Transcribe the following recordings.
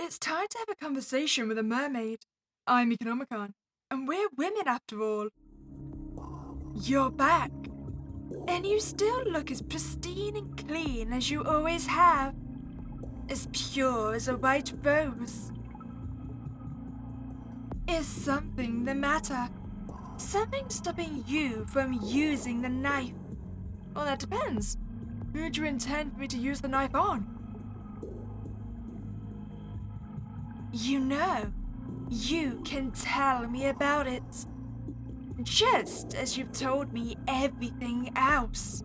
It's time to have a conversation with a mermaid. I'm Meek Nomicon, and we're women after all. You're back, and you still look as pristine and clean as you always have. As pure as a white rose. Is something the matter? Something stopping you from using the knife? Well, that depends. Who do you intend for me to use the knife on? You know, you can tell me about it. Just as you've told me everything else.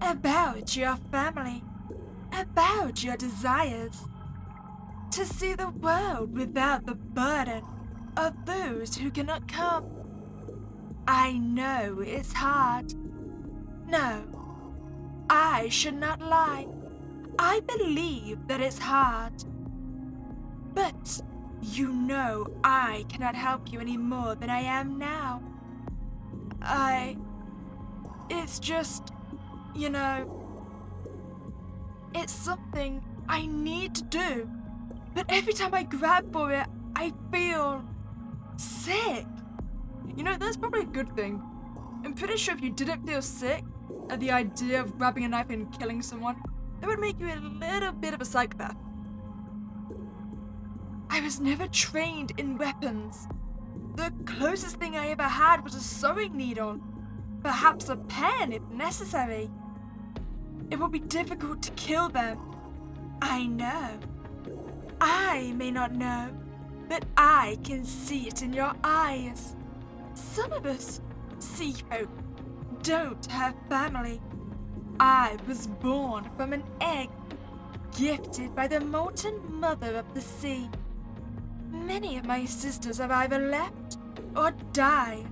About your family. About your desires. To see the world without the burden of those who cannot come. I know it's hard. No, I should not lie. I believe that it's hard. But you know I cannot help you any more than I am now. It's just, it's something I need to do. But every time I grab for it, I feel sick. That's probably a good thing. I'm pretty sure if you didn't feel sick at the idea of grabbing a knife and killing someone, that would make you a little bit of a psychopath. I was never trained in weapons. The closest thing I ever had was a sewing needle. Perhaps a pen if necessary. It will be difficult to kill them. I know. I may not know, but I can see it in your eyes. Some of us, sea folk, don't have family. I was born from an egg, gifted by the molten mother of the sea. Many of my sisters have either left or died,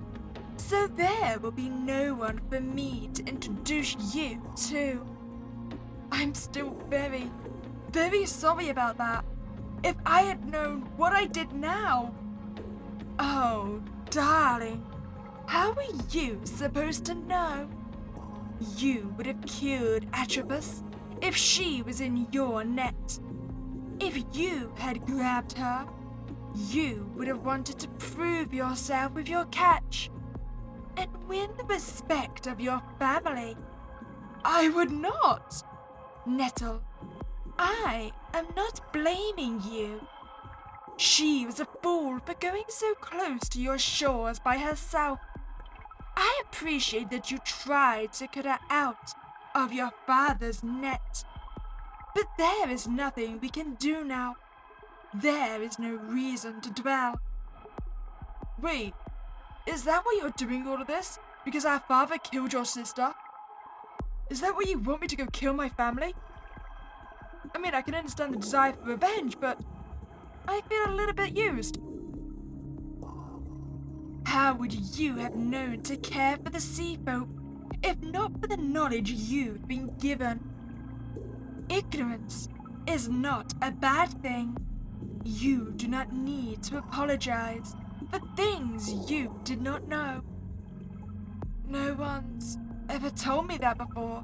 so there will be no one for me to introduce you to. I'm still very, very sorry about that. If I had known what I did now. Oh, darling, how were you supposed to know? You would have killed Atropos if she was in your net. If you had grabbed her, you would have wanted to prove yourself with your catch and win the respect of your family. I would not. Nettle, I am not blaming you. She was a fool for going so close to your shores by herself. I appreciate that you tried to cut her out of your father's net. But there is nothing we can do now. There is no reason to dwell. Wait, is that why you're doing all of this? Because our father killed your sister? Is that why you want me to go kill my family? I mean, I can understand the desire for revenge, but I feel a little bit used. How would you have known to care for the sea folk if not for the knowledge you've been given? Ignorance is not a bad thing. You do not need to apologize for things you did not know. No one's ever told me that before.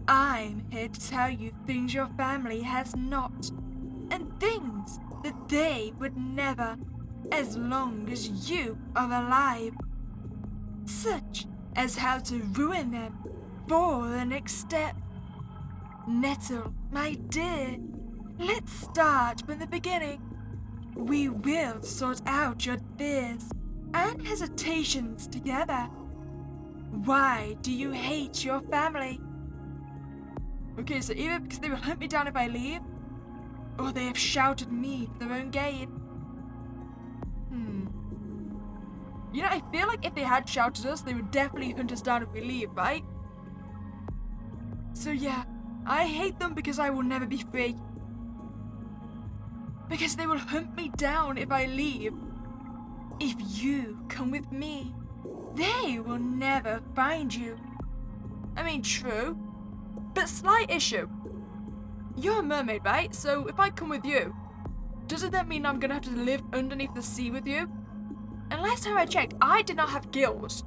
I'm here to tell you things your family has not, and things that they would never, as long as you are alive. Such as how to ruin them for the next step. Nettle, my dear, let's start from the beginning. We will sort out your fears and hesitations together. Why do you hate your family? Okay, so either because they will hunt me down if I leave, or they have shouted me for their own gain. I feel like if they had shouted us, they would definitely hunt us down if we leave, right? So yeah, I hate them because I will never be free. Because they will hunt me down if I leave. If you come with me, they will never find you. I mean, true, but slight issue. You're a mermaid, right? So if I come with you, doesn't that mean I'm gonna have to live underneath the sea with you? And last time I checked, I did not have gills,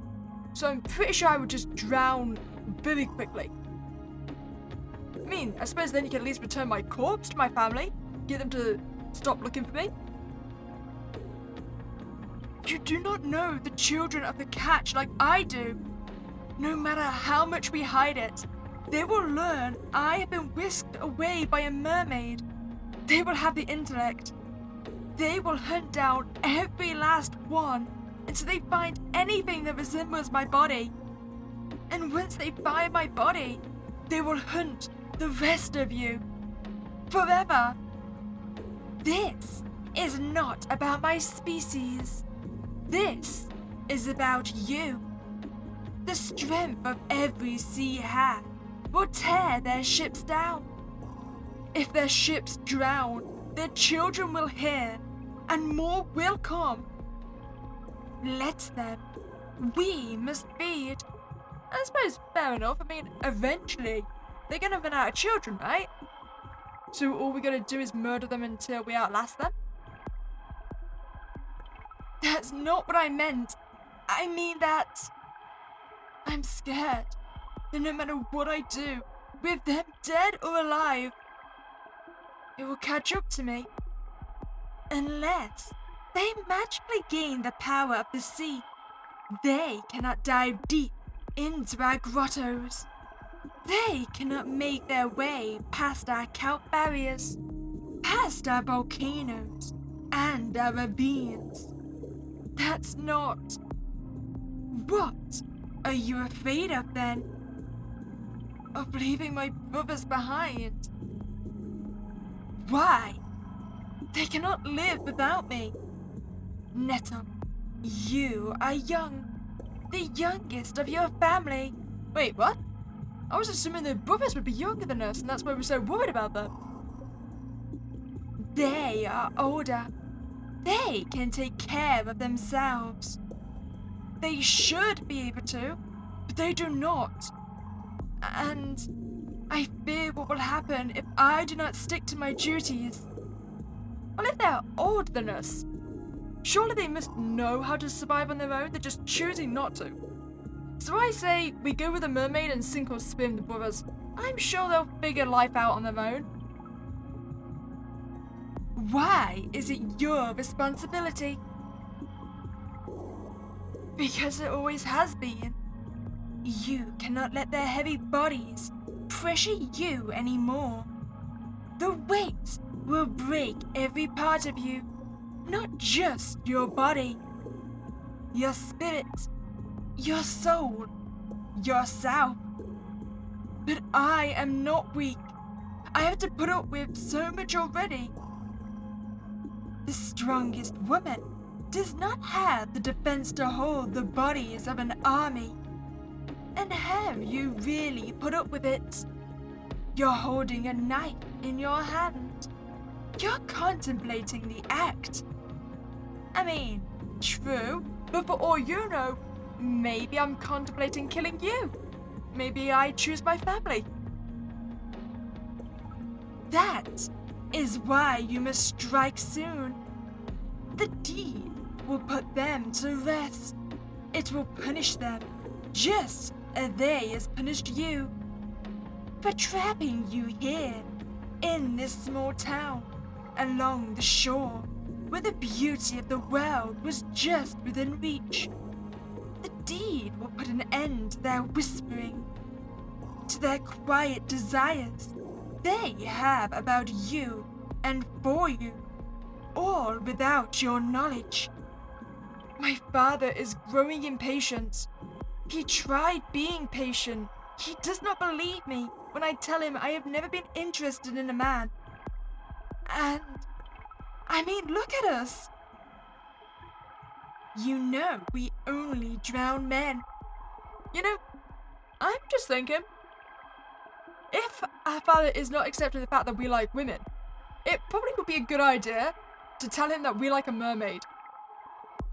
so I'm pretty sure I would just drown very quickly. I mean, I suppose then you can at least return my corpse to my family, get them to stop looking for me? You do not know the children of the catch like I do. No matter how much we hide it, they will learn I have been whisked away by a mermaid. They will have the intellect. They will hunt down every last one until they find anything that resembles my body. And once they find my body, they will hunt the rest of you. Forever. This is not about my species. This is about you. The strength of every sea hat will tear their ships down. If their ships drown, their children will hear, and more will come. Let them. We must feed. I suppose fair enough. I mean, eventually, they're gonna run out of children, right? So all we gotta do is murder them until we outlast them? That's not what I meant. I mean that I'm scared that no matter what I do, with them dead or alive, it will catch up to me. Unless they magically gain the power of the sea, they cannot dive deep into our grottos. They cannot make their way past our kelp barriers, past our volcanoes, and our ravines. That's not... What are you afraid of then? Of leaving my brothers behind? Why? They cannot live without me. Nettle, you are young. The youngest of your family. Wait, what? I was assuming their brothers would be younger than us, and that's why we're so worried about them. They are older. They can take care of themselves. They should be able to, but they do not. And I fear what will happen if I do not stick to my duties. Well, if they're older than us, surely they must know how to survive on their own. They're just choosing not to. So I say we go with the mermaid and sink or swim the brothers. I'm sure they'll figure life out on their own. Why is it your responsibility? Because it always has been. You cannot let their heavy bodies pressure you anymore. The weight will break every part of you, not just your body. Your spirit, your soul, yourself. But I am not weak. I have to put up with so much already. The strongest woman does not have the defense to hold the bodies of an army. And have you really put up with it? You're holding a knife in your hand. You're contemplating the act. I mean, true, but for all you know, maybe I'm contemplating killing you. Maybe I choose my family. That is why you must strike soon. The deed will put them to rest. It will punish them, just as they has punished you. For trapping you here, in this small town, along the shore, where the beauty of the world was just within reach. The deed will put an end to their whispering, to their quiet desires they have about you and for you, all without your knowledge. My father is growing impatient. He tried being patient. He does not believe me when I tell him I have never been interested in a man. And, I mean, look at us. You know we only drown men. You know, I'm just thinking, if our father is not accepting the fact that we like women, it probably would be a good idea to tell him that we like a mermaid.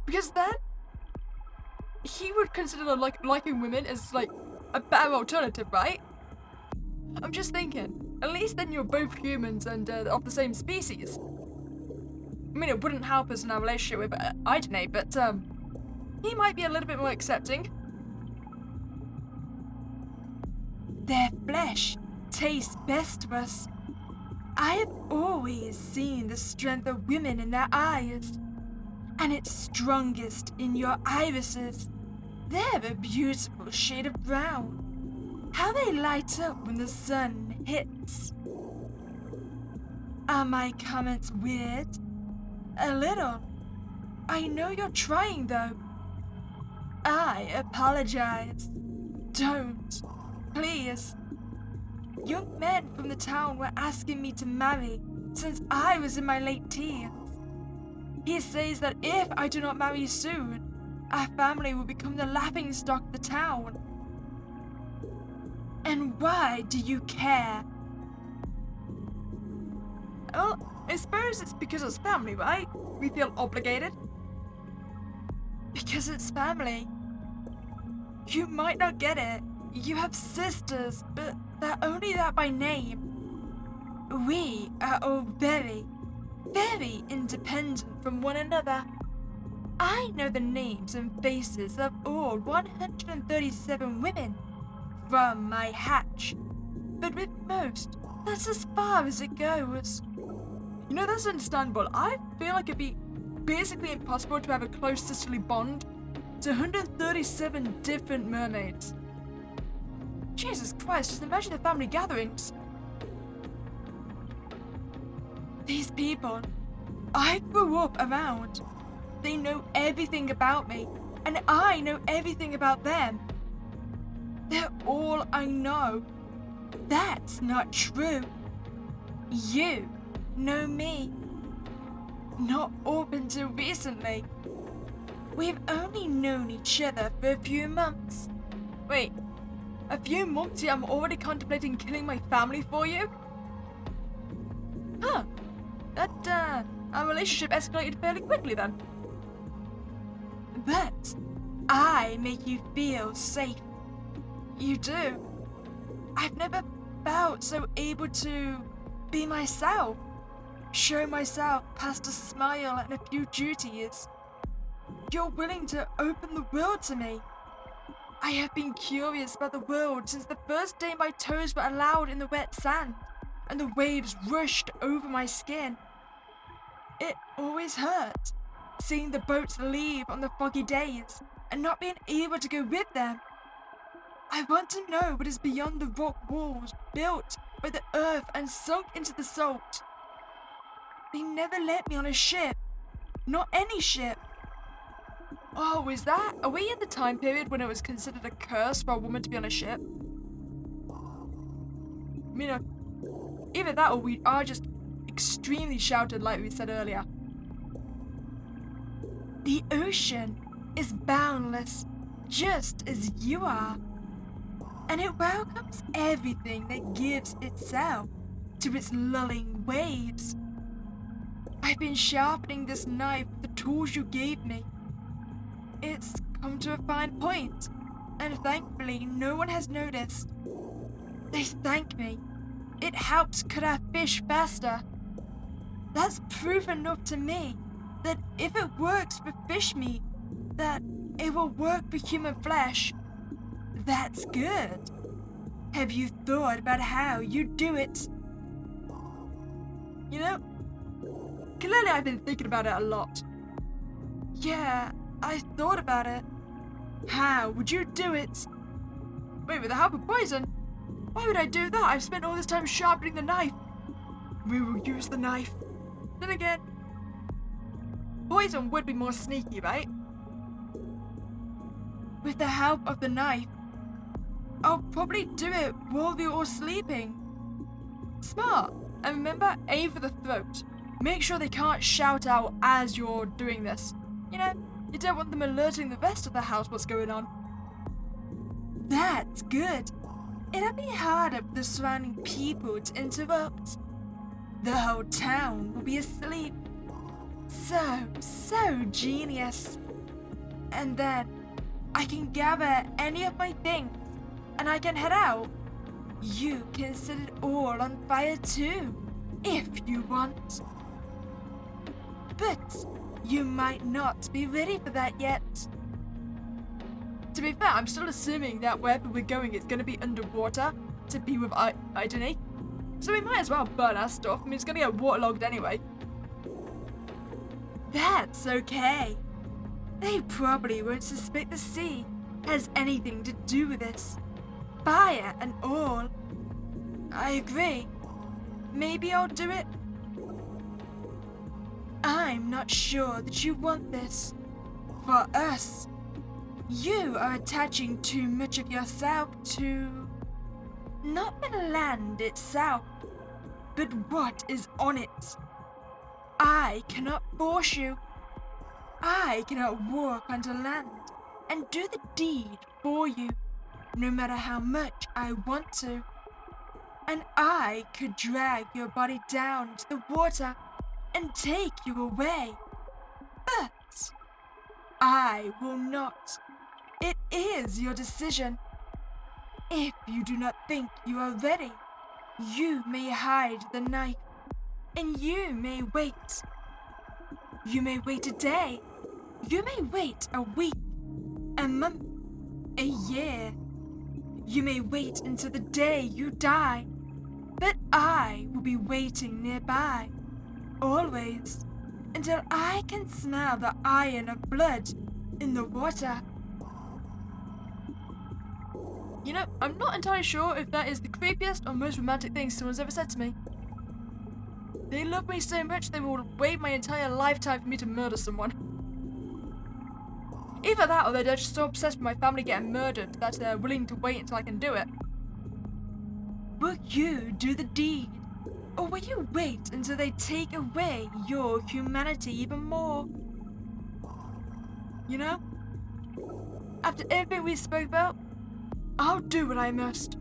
Because then, he would consider liking women as like a better alternative, right? I'm just thinking, at least then you're both humans and of the same species. I mean, it wouldn't help us in our relationship with Idenay, but he might be a little bit more accepting. Their flesh tastes best to us. I have always seen the strength of women in their eyes, and it's strongest in your irises. They're a beautiful shade of brown. How they light up when the sun hits. Are my comments weird? A little. I know you're trying though. I apologize. Don't. Please. Young men from the town were asking me to marry since I was in my late teens. He says that if I do not marry soon, our family will become the laughingstock of the town. And why do you care? Well, I suppose it's because it's family, right? We feel obligated. Because it's family. You might not get it. You have sisters, but they're only that by name. We are all very, very independent from one another. I know the names and faces of all 137 women from my hatch, but with most, that's as far as it goes. You know, that's understandable. I feel like it'd be basically impossible to have a close sisterly bond to 137 different mermaids. Jesus Christ, just imagine the family gatherings. These people, I grew up around. They know everything about me, and I know everything about them. They're all I know. That's not true. You know me. Not up until recently. We've only known each other for a few months. Wait, a few months yet I'm already contemplating killing my family for you? Huh. That, our relationship escalated fairly quickly then. But I make you feel safe. You do. I've never felt so able to be myself. Show myself past a smile and a few duties. You're willing to open the world to me. I have been curious about the world since the first day my toes were allowed in the wet sand and the waves rushed over my skin. It always hurt, seeing the boats leave on the foggy days and not being able to go with them. I want to know what is beyond the rock walls built by the earth and sunk into the salt. They never let me on a ship. Not any ship. Oh, are we in the time period when it was considered a curse for a woman to be on a ship? I mean, either that or we are just extremely sheltered like we said earlier. The ocean is boundless, just as you are. And it welcomes everything that gives itself to its lulling waves. I've been sharpening this knife with the tools you gave me. It's come to a fine point, and thankfully no one has noticed. They thank me. It helps cut our fish faster. That's proof enough to me that if it works for fish meat, that it will work for human flesh. That's good. Have you thought about how you do it? You know, clearly I've been thinking about it a lot. Yeah, I thought about it. How would you do it? Wait, with the help of poison? Why would I do that? I've spent all this time sharpening the knife. We will use the knife. Then again, poison would be more sneaky, right? With the help of the knife, I'll probably do it while you're all sleeping. Smart. And remember, aim for the throat. Make sure they can't shout out as you're doing this. You know, you don't want them alerting the rest of the house what's going on. That's good. It'll be harder for the surrounding people to interrupt. The whole town will be asleep. So genius. And then I can gather any of my things and I can head out. You can set it all on fire too, if you want. But you might not be ready for that yet. To be fair, I'm still assuming that wherever we're going it's going to be underwater to be with Idony. So we might as well burn our stuff. I mean, it's gonna get waterlogged anyway. That's okay. They probably won't suspect the sea has anything to do with this. Fire and all. I agree. Maybe I'll do it. I'm not sure that you want this. For us, you are attaching too much of yourself to not the land itself, but what is on it. I cannot force you. I cannot walk onto land and do the deed for you, no matter how much I want to. And I could drag your body down to the water and take you away. But I will not. It is your decision. If you do not think you are ready, you may hide the knife, and you may wait. You may wait a day. You may wait a week, a month, a year. You may wait until the day you die, but I will be waiting nearby, always, until I can smell the iron of blood in the water. You know, I'm not entirely sure if that is the creepiest or most romantic thing someone's ever said to me. They love me so much they will wait my entire lifetime for me to murder someone. Either that or they're just so obsessed with my family getting murdered that they're willing to wait until I can do it. Will you do the deed? Or will you wait until they take away your humanity even more? You know? After everything we spoke about, I'll do what I must.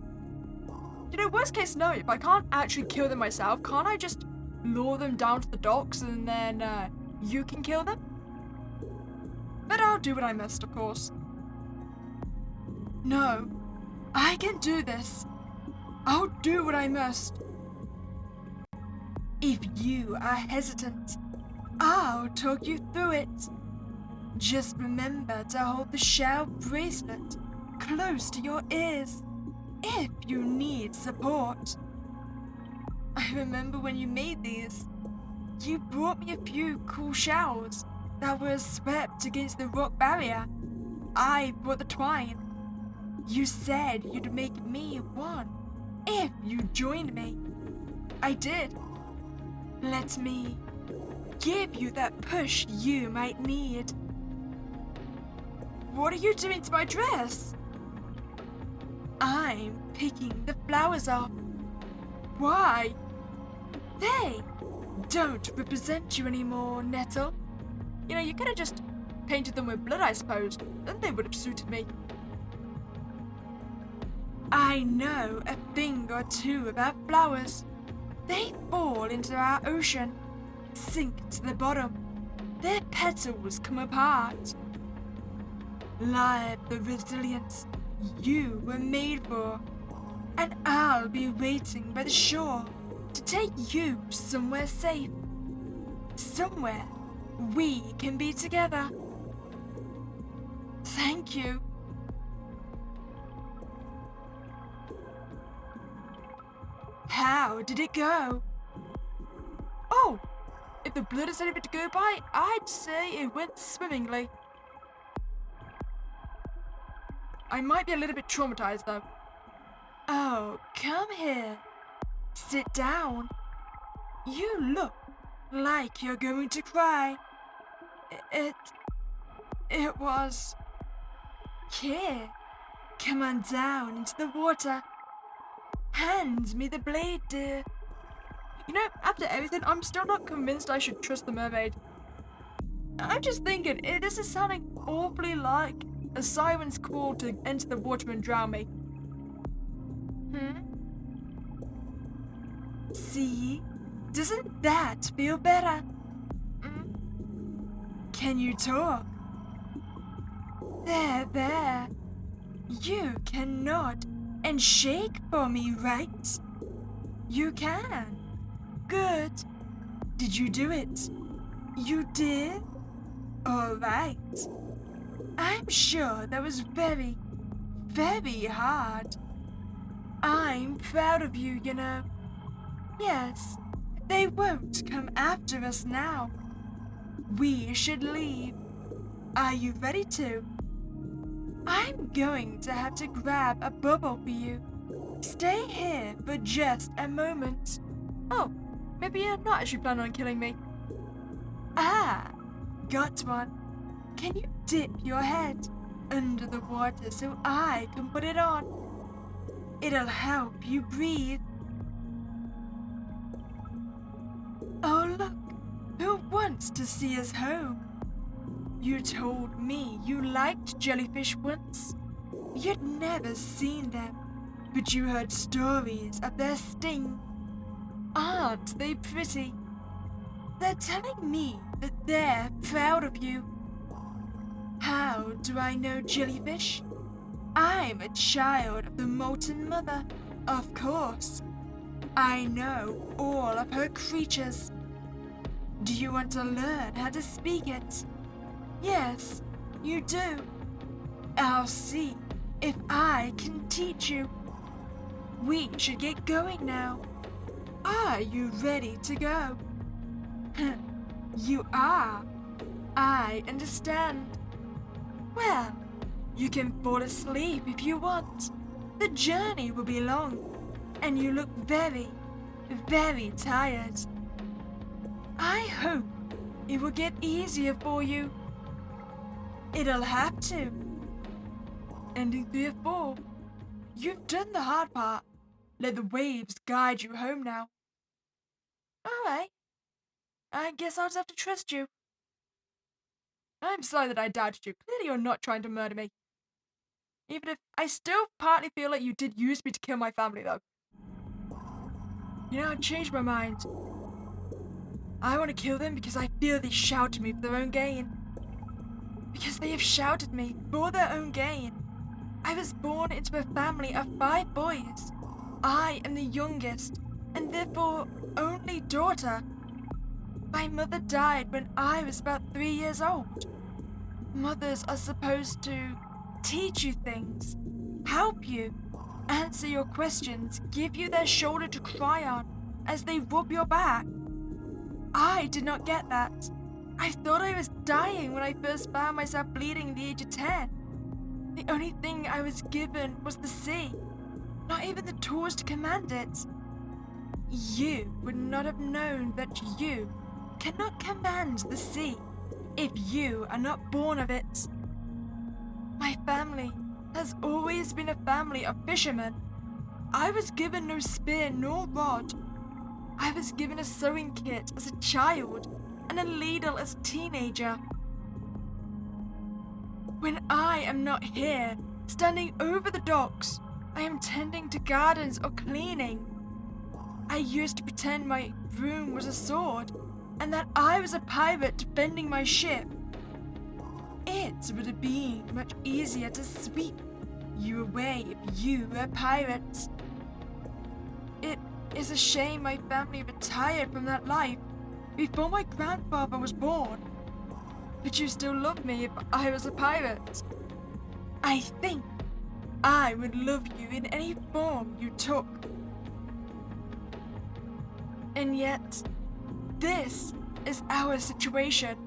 You know, worst case scenario, if I can't actually kill them myself, can't I just lure them down to the docks and then you can kill them? But I'll do what I must, of course. No, I can do this. I'll do what I must. If you are hesitant, I'll talk you through it. Just remember to hold the shell bracelet close to your ears if you need support. I remember when you made these. You brought me a few cool shells that were swept against the rock barrier. I brought the twine. You said you'd make me one if you joined me. I did. Let me give you that push you might need. What are you doing to my dress? I'm picking the flowers off. Why? They don't represent you anymore, Nettle. You know, you could have just painted them with blood, I suppose. Then they would have suited me. I know a thing or two about flowers. They fall into our ocean, sink to the bottom. Their petals come apart. Live the resilience you were made for, and I'll be waiting by the shore to take you somewhere safe. Somewhere we can be together. Thank you. How did it go? Oh, if the blood is anything to go by, I'd say it went swimmingly. I might be a little bit traumatized though. Oh, come here. Sit down. You look like you're going to cry. It was... Here, come on down into the water. Hand me the blade, dear. You know, after everything, I'm still not convinced I should trust the mermaid. I'm just thinking, this is sounding awfully like a siren's call to enter the water and drown me. See? Doesn't that feel better? Can you talk? There. You can nod and shake for me, right? You can. Good. Did you do it? You did? All right. I'm sure that was very, very hard. I'm proud of you, you know. Yes, they won't come after us now. We should leave. Are you ready to? I'm going to have to grab a bubble for you. Stay here for just a moment. Oh, maybe you're not actually planning on killing me. Ah, got one. Can you dip your head under the water so I can put it on? It'll help you breathe. Oh look, who wants to see us home? You told me you liked jellyfish once. You'd never seen them, but you heard stories of their sting. Aren't they pretty? They're telling me that they're proud of you. How do I know jellyfish? I'm a child of the molten mother, of course. I know all of her creatures. Do you want to learn how to speak it? Yes, you do. I'll see if I can teach you. We should get going now. Are you ready to go? You are. I understand. Well, you can fall asleep if you want. The journey will be long, and you look very, very tired. I hope it will get easier for you. It'll have to. Ending 3 of 4. You've done the hard part. Let the waves guide you home now. Alright. I guess I'll just have to trust you. I'm sorry that I doubted you. Clearly you're not trying to murder me. Even if I still partly feel like you did use me to kill my family, though. You know, I changed my mind. I want to kill them because I feel they shouted me for their own gain. Because they have shouted me for their own gain. I was born into a family of 5 boys. I am the youngest, and therefore only daughter. My mother died when I was about 3 years old. Mothers are supposed to teach you things, help you, answer your questions, give you their shoulder to cry on as they rub your back. I did not get that. I thought I was dying when I first found myself bleeding at the age of 10. The only thing I was given was the sea, not even the tools to command it. You would not have known that you cannot command the sea if you are not born of it. My family has always been a family of fishermen. I was given no spear nor rod. I was given a sewing kit as a child and a ladle as a teenager. When I am not here, standing over the docks, I am tending to gardens or cleaning. I used to pretend my broom was a sword and that I was a pirate defending my ship. It would have been much easier to sweep you away if you were a pirate. It is a shame my family retired from that life before my grandfather was born. But you still love me if I was a pirate. I think I would love you in any form you took. And yet, this is our situation.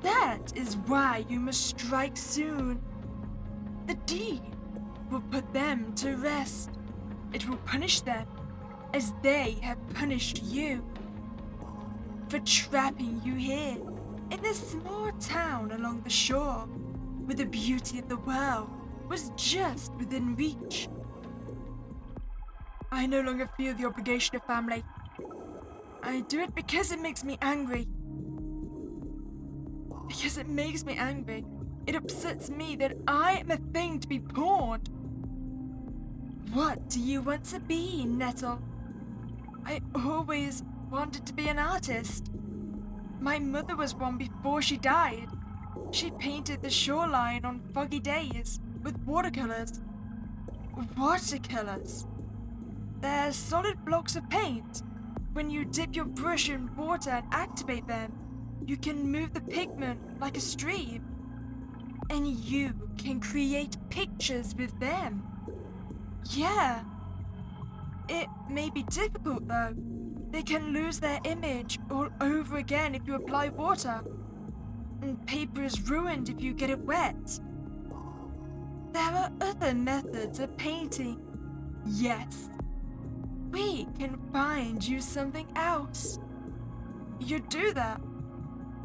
That is why you must strike soon. The deed will put them to rest. It will punish them as they have punished you for trapping you here in this small town along the shore where the beauty of the world was just within reach. I no longer feel the obligation of family. I do it because it makes me angry. Because it makes me angry. It upsets me that I am a thing to be pawned. What do you want to be, Nettle? I always wanted to be an artist. My mother was one before she died. She painted the shoreline on foggy days with watercolors. Watercolors? They're solid blocks of paint. When you dip your brush in water and activate them, you can move the pigment like a stream. And you can create pictures with them. Yeah. It may be difficult though. They can lose their image all over again if you apply water. And paper is ruined if you get it wet. There are other methods of painting. Yes. We can find you something else. You do that.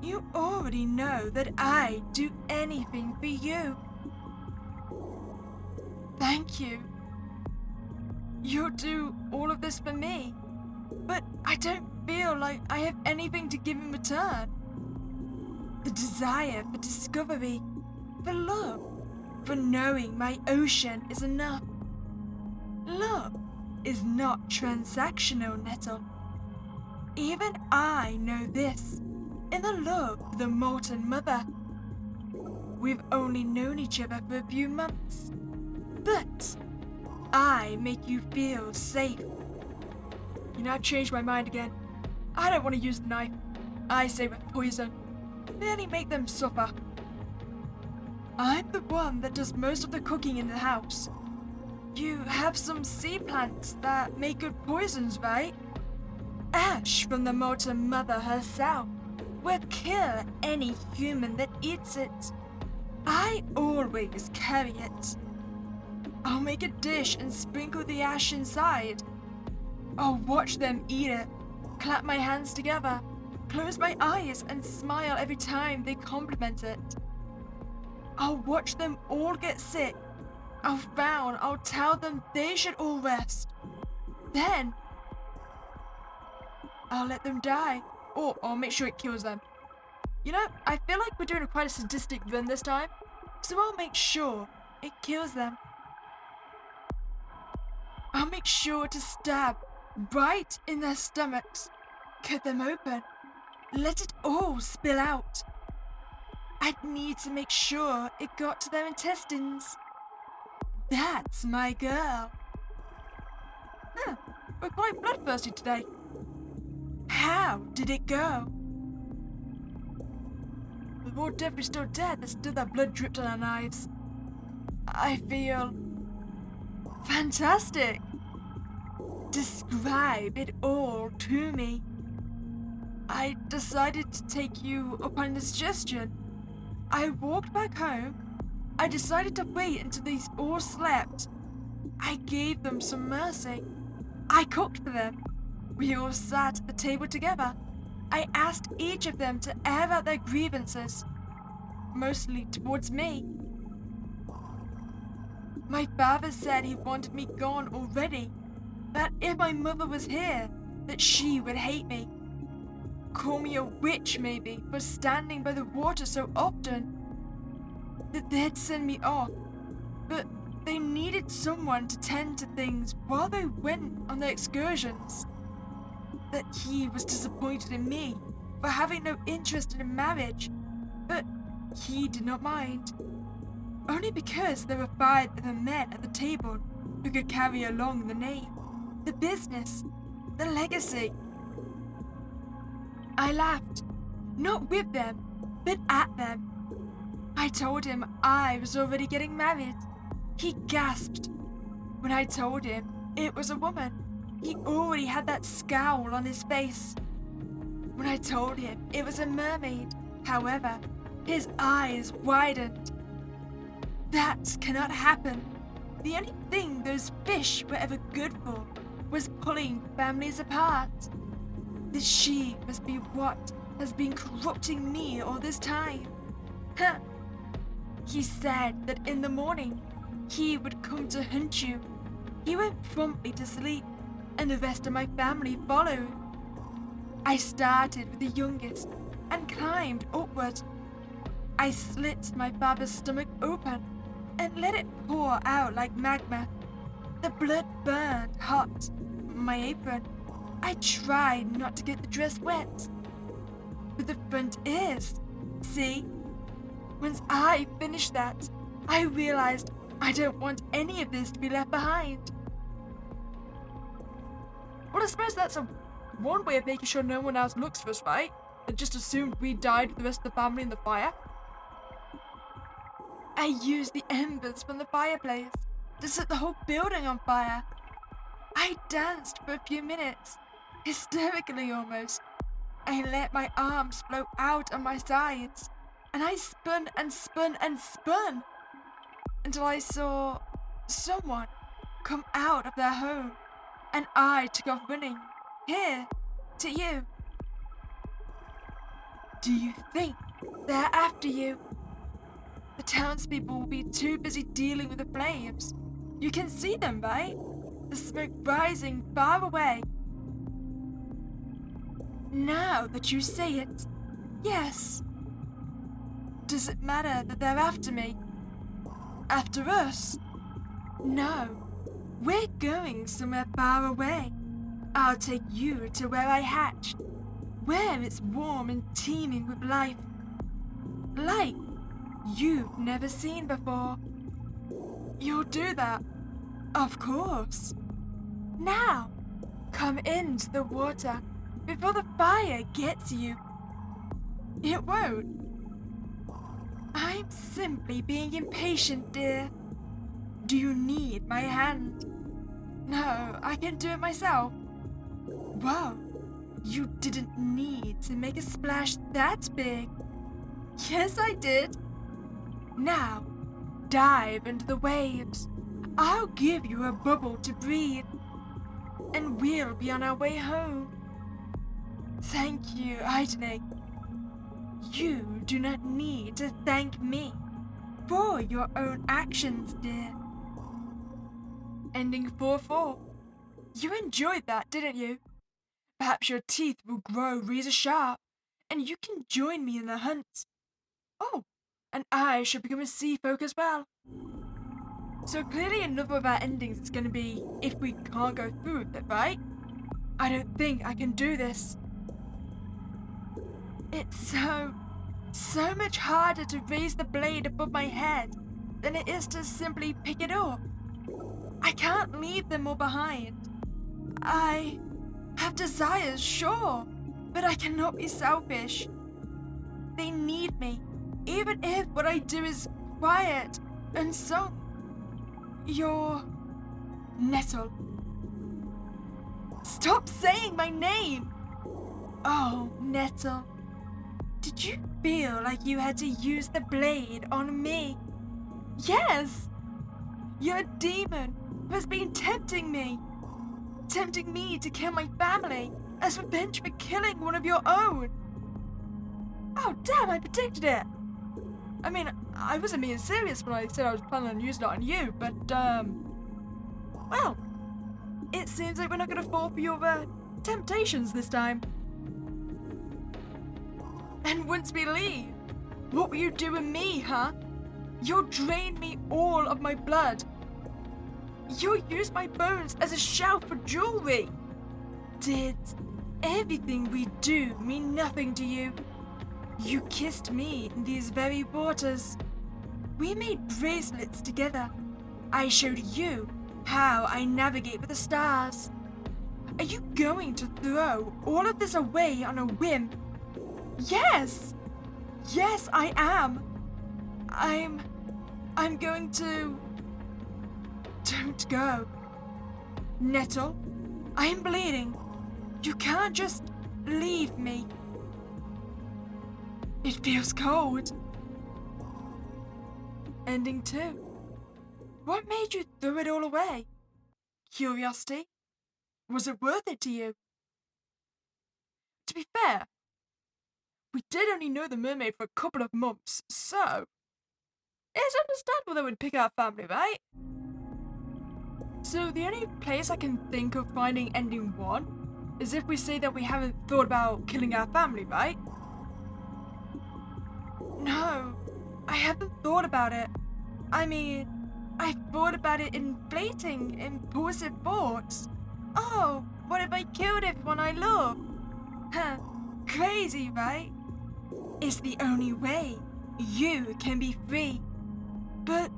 You already know that I'd do anything for you. Thank you. You'll do all of this for me, but I don't feel like I have anything to give in return. The desire for discovery, for love, for knowing my ocean is enough. Love is not transactional, Nettle. Even I know this. In the love of the molten mother. We've only known each other for a few months, but I make you feel safe. You know, I've changed my mind again. I don't want to use the knife. I say with poison. Merely make them suffer. I'm the one that does most of the cooking in the house. You have some sea plants that make good poisons, right? Ash from the molten mother herself will kill any human that eats it. I always carry it. I'll make a dish and sprinkle the ash inside. I'll watch them eat it, clap my hands together, close my eyes and smile every time they compliment it. I'll watch them all get sick. I'll frown, I'll tell them they should all rest. Then, I'll let them die. Or I'll make sure it kills them. You know, I feel like we're doing quite a sadistic run this time, so I'll make sure it kills them. I'll make sure to stab right in their stomachs, cut them open, let it all spill out. I'd need to make sure it got to their intestines. That's my girl. We're quite bloodthirsty today. How did it go? With all definitely still dead, there's still that blood dripped on our knives. I feel fantastic. Describe it all to me. I decided to take you up on the suggestion. I walked back home. I decided to wait until they all slept. I gave them some mercy. I cooked for them. We all sat at the table together. I asked each of them to air out their grievances, mostly towards me. My father said he wanted me gone already, that if my mother was here, that she would hate me. Call me a witch maybe for standing by the water so often. That they'd send me off, but they needed someone to tend to things while they went on their excursions. That he was disappointed in me for having no interest in a marriage, but he did not mind. Only because there were 5 other men at the table who could carry along the name, the business, the legacy. I laughed, not with them, but at them. I told him I was already getting married. He gasped. When I told him it was a woman, he already had that scowl on his face. When I told him it was a mermaid, however, his eyes widened. That cannot happen. The only thing those fish were ever good for was pulling families apart. That she must be what has been corrupting me all this time. He said that in the morning he would come to hunt you. He went promptly to sleep, and the rest of my family followed. I started with the youngest and climbed upward. I slit my father's stomach open and let it pour out like magma. The blood burned hot on my apron. I tried not to get the dress wet. But the front ears, see? Once I finished that, I realized I don't want any of this to be left behind. Well, I suppose that's one way of making sure no one else looks for us, right? And just assumed we died with the rest of the family in the fire. I used the embers from the fireplace to set the whole building on fire. I danced for a few minutes, hysterically almost. I let my arms float out on my sides, and I spun and spun and spun until I saw someone come out of their home, and I took off running, here, to you. Do you think they're after you? The townspeople will be too busy dealing with the flames. You can see them, right? The smoke rising far away. Now that you say it, yes. Does it matter that they're after me? After us? No. We're going somewhere far away. I'll take you to where I hatched, where it's warm and teeming with life. Life you've never seen before. You'll do that, of course. Now, come into the water before the fire gets you. It won't. I'm simply being impatient, dear. Do you need my hand? No, I can do it myself. Whoa, you didn't need to make a splash that big. Yes, I did. Now, dive into the waves. I'll give you a bubble to breathe, and we'll be on our way home. Thank you, Idling. You do not need to thank me for your own actions, dear. Ending 4-4. You enjoyed that, didn't you? Perhaps your teeth will grow razor sharp, and you can join me in the hunt. Oh, and I should become a sea folk as well. So clearly another of our endings is going to be if we can't go through with it, right? I don't think I can do this. It's so much harder to raise the blade above my head than it is to simply pick it up. I can't leave them all behind. I have desires, sure, but I cannot be selfish. They need me, even if what I do is quiet and sung. You're Nettle. Stop saying my name! Oh, Nettle. Did you feel like you had to use the blade on me? Yes! You're a demon who has been tempting me to kill my family as revenge for killing one of your own. Oh, damn, I predicted it! I mean, I wasn't being serious when I said I was planning on using it on you, but, well, it seems like we're not gonna fall for your, temptations this time. And once we leave, what will you do with me, huh? You'll drain me all of my blood. You'll use my bones as a shelf for jewelry. Did everything we do mean nothing to you? You kissed me in these very waters. We made bracelets together. I showed you how I navigate with the stars. Are you going to throw all of this away on a whim? Yes! Yes, I am. I'm going to... Don't go. Nettle, I'm bleeding. You can't just leave me. It feels cold. Ending 2. What made you throw it all away? Curiosity? Was it worth it to you? To be fair, we did only know the mermaid for a couple of months, so it's understandable they would pick our family, right? So the only place I can think of finding ending 1 is if we say that we haven't thought about killing our family, right? No, I haven't thought about it. I mean, I thought about it in fleeting, impulsive thoughts. Oh, what if I killed everyone I love? Huh, crazy, right? It's the only way you can be free. But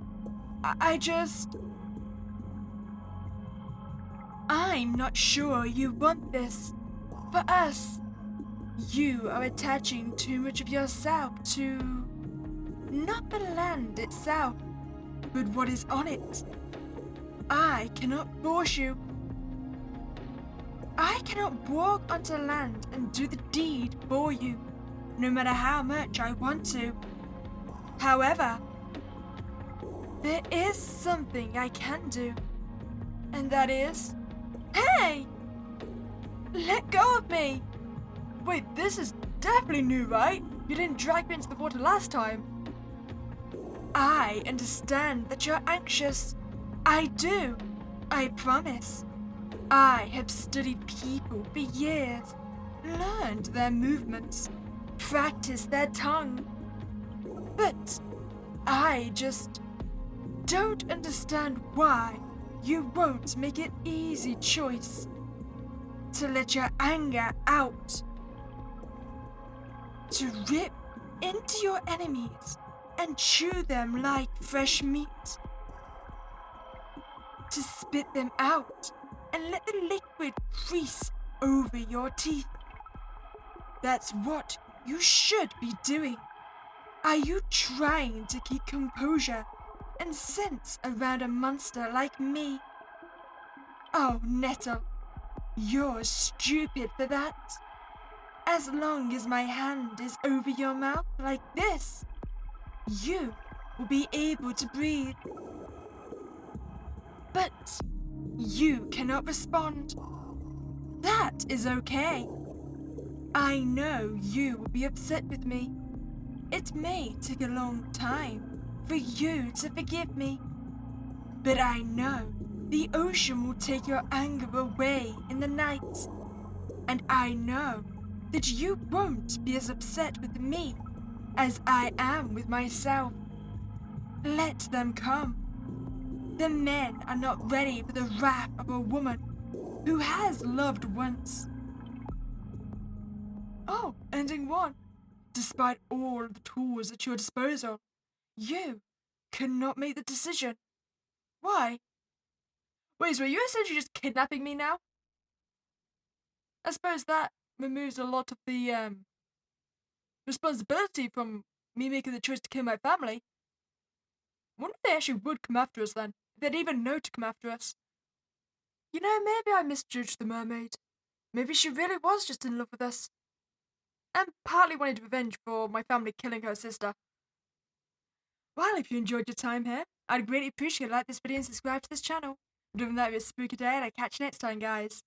I'm not sure you want this. For us, you are attaching too much of yourself to not the land itself, but what is on it. I cannot force you. I cannot walk onto land and do the deed for you, no matter how much I want to. However, there is something I can do, and that is... Hey! Let go of me! Wait, this is definitely new, right? You didn't drag me into the water last time. I understand that you're anxious. I do. I promise. I have studied people for years, learned their movements, practiced their tongue. But I just don't understand why you won't make an easy choice to let your anger out, to rip into your enemies and chew them like fresh meat, to spit them out and let the liquid crease over your teeth. That's what you should be doing. Are you trying to keep composure and sense around a monster like me? Oh, Nettle, you're stupid for that. As long as my hand is over your mouth like this, you will be able to breathe. But you cannot respond. That is okay. I know you will be upset with me. It may take a long time for you to forgive me, but I know the ocean will take your anger away in the night. And I know that you won't be as upset with me as I am with myself. Let them come. The men are not ready for the wrath of a woman who has loved once. Oh, ending one. Despite all the tools at your disposal, you cannot make the decision. Why? Wait, so are you essentially just kidnapping me now? I suppose that removes a lot of the responsibility from me making the choice to kill my family. I wonder if they actually would come after us then. If they'd even know to come after us. You know, maybe I misjudged the mermaid. Maybe she really was just in love with us. And partly wanted revenge for my family killing her sister. Well, if you enjoyed your time here, I'd greatly appreciate it. Like this video and subscribe to this channel. Other than that, it was a spooky day and I'll catch you next time, guys.